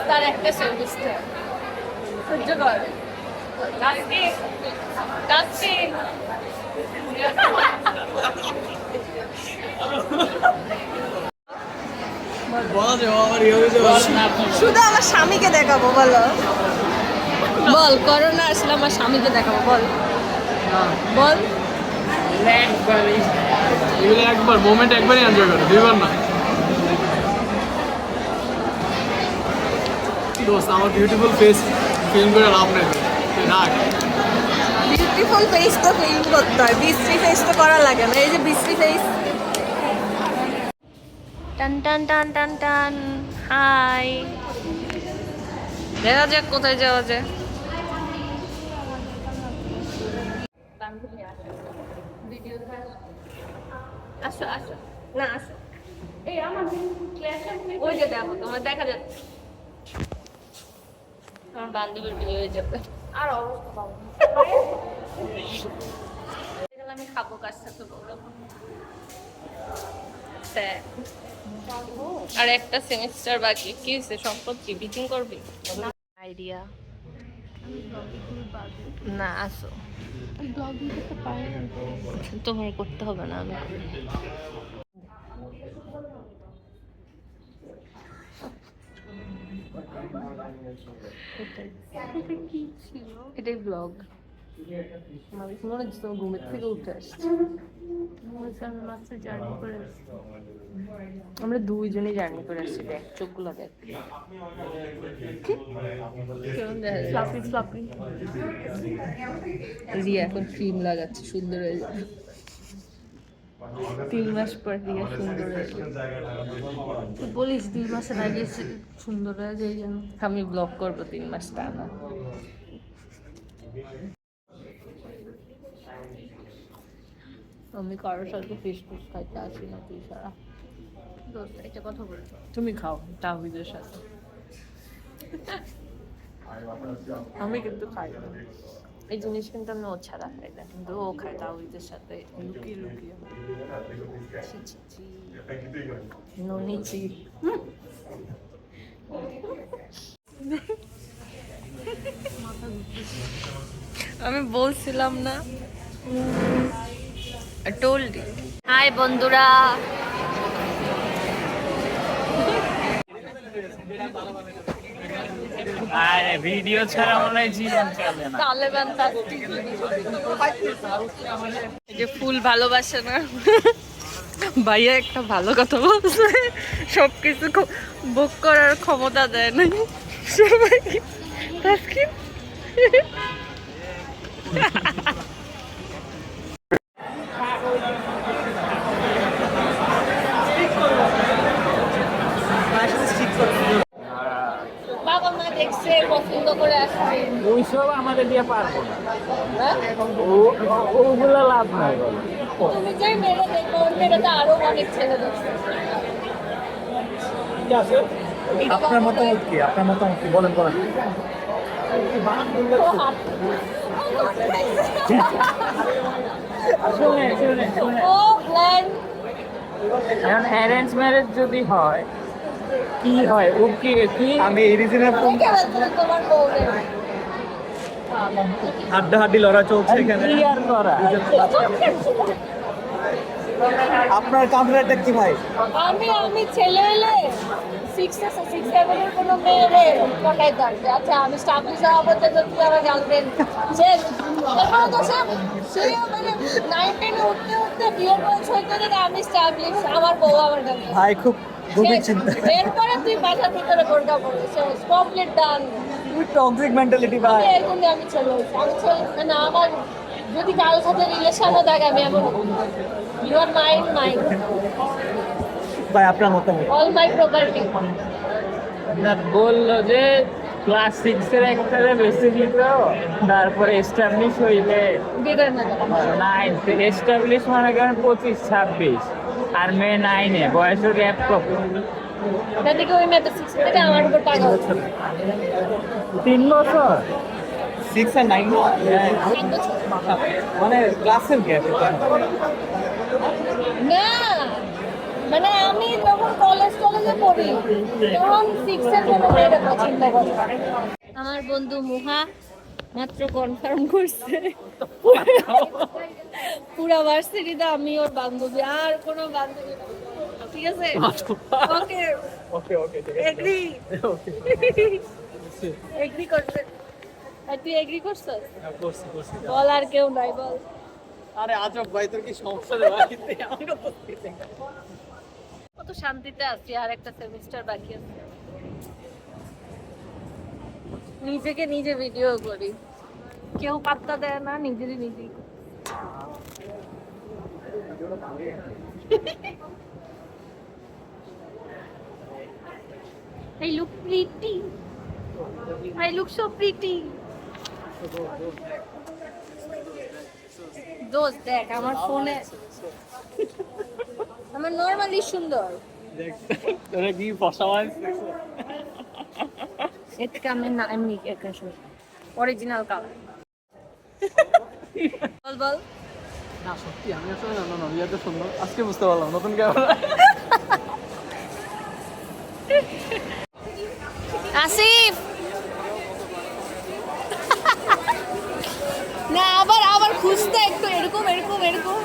তার একটা সেমিস্টার সহ্য কর কাজকে কাজকে শুধু আমার স্বামীকে দেখাবো বলো, বল করোনা আসলে আমার স্বামীকে দেখাবো বল বল। একবার মোমেন্ট একবারই এনজয় করো, দুইবার না। দোস্ত আমার বিউটিফুল ফেস ফিল্ম করে লাভ নেই, রাখ। বিউটিফুল ফেস তো ফিল্ম করতে হয়, বিশ্রী ফেস তো করা লাগে না। এই যে বিশ্রী ফেস। টান টান টান টান টান। হাই, দেখা যাক কোথায় যাওয়া যায়। আসো আসো, না আসো। এই আমার ওই যে দেখো তোমার দেখা যাচ্ছে আমার বান্ধবীর বিয়ে হয়ে যাবে। আর অবস্থা পাবো আমি খাবো কার সাথে বলো। আর একটা সেমিস্টার বাকি, কি হয়েছে সম্পত্তি বিটিং করবি? আইডিয়া না, আসো। তোমার করতে হবে না, আমি এটাই ব্লগ। মনে হচ্ছে তোমার ঘুমের থেকে উঠে আসছে। আমরা দুইজনই জার্নি করে আসছি, দেখ চোখগুলো দেখ রিয়া এখন ক্রিম লাগাচ্ছে, সুন্দর হয়ে যাবে 3 মাস পর। রিয়া সুন্দর হয়ে যাবে, বলিস 2 মাসের আগে সুন্দর হয়ে যায় যেন। আমি ব্লগ করবো 3 মাস টানা। আমি কারোর সাথে ফেসবুক খাইতে আসি না, তুই সারা দোস্ত একটা কথা বলছো, তুমি খাও তাহিদের সাথে। আমি কিন্তু খাই না এই জিনিস, কিন্তু আমি ও ছাড়া খাই না, কিন্তু ও খায় তাহিদের সাথে লুকিয়ে লুকিয়ে। ছি ছি ছি, ননিচি। আমি বলছিলাম না, টোল্ড। হাই বন্ধুরা, ভিডিও ছাড়া মনে হয় জীবন চলে না। এই যে ফুল ভালোবাসে না, ভাইয়া একটা ভালো কথা বলছে, সবকিছু বুক করার ক্ষমতা দেয় না সবাইকে। বাবা মা দেখছে, পছন্দ করে আসছে। ওইসব আমাদের দিয়ে পারবো না, ওগুলো লাভ নাই। তুমি যাই মেরে দেখো, মেয়েটা আরো অনেক ছেলে দেখছে। আপনার মতামত কি? আপনার মতামত কি বলেন বলেন। শুনে শুনে শুনে, ও প্ল্যান এখন অ্যারেঞ্জ ম্যারেজ যদি হয় কি হয়? ও কি কি আমি এই রিজনের তোমার বউরে হাড্ডাহাড্ডি লড়া চলছে এখানে। কি আর করা? আপনার কাউন্টার অ্যাটাক কি ভাই? আমি ছেলে হলে 6-7 কোনো মেয়েরে পটাইতাম যে আচ্ছা আমি স্টাবলিশ হওয়া পর্যন্ত তুই আমার গার্লফ্রেন্ড। সে মানে 9-10 উঠতে উঠতে বিয়ের বয়স হইতে হইতে আমি স্টাবলিশ, আমার বউ আমার গার্লফ্রেন্ড। ভাই খুব গভীর চিন্তা। এরপরে তুই বাসার ভিতরে বোরকা পড়িস, কমপ্লিট ডান। খুবই টক্সিক মেন্টালিটি ভাই। এরকমই আমি ছেলে হয়েছি, আমি ছেলে মানে আমার যদি কারোর সাথে রিলেশনও থাকে আমি এমন ইউ আর মাইন্ড ভাই আপনার মতামত। All my property. না বললো যে ক্লাস 6 এর একটারে বেশি দিত, তারপরে এস্টাবলিশ হইলে বিগড় না 9 এস্টাবলিশ মনে করেন 25-26, আর মেয়ে 9-এ বয়সের গ্যাপ কত? তাদেরকে ওই মেয়েটা 6 থেকে আমার উপর টাকা হচ্ছে 3 বছর। 6 আর 9 মানে ক্লাসের গ্যাপ। না মানে আমি যখন কলেজে পড়ি তখন 6 এর কোনো মেয়েরা পছন্দ করতাম। আমার বন্ধু মুহা মাত্র কনফার্ম করছে পুরা ভার্সিটিতে আমি ওর বান্ধবী, আর কোনো বান্ধবী না। ঠিক আছে ওকে ওকে ওকে এগ্রি এগ্রি করছে। আর তুই এগ্রি করছিস? করছি করছি বল আর কেউ নাই বল। আরে আজব ভাই তোর কি সমস্যা রে ভাই আমরা বলতেছি কত শান্তিতে আছি, আর একটা সেমিস্টার বাকি আছে। নিজেকে নিজে ভিডিও করি, কেউ পাত্তা দেয় না, নিজেরই নিজেই। I look pretty. I look so pretty. দোস্ত দেখ আমার ফোনে, আমার নরমালি সুন্দর। দেখ তোরা কি ফসাওয়াস এটা কামে না এমনি একটা সুন্দর অরিজিনাল কালার। বল বল। না সত্যি আমি আসলে না না রিয়া তো সুন্দর আজকে বুঝতে পারলাম নতুন ক্যামেরা আসিফ না আবার খুঁজতে একটু এরকম এরকম এরকম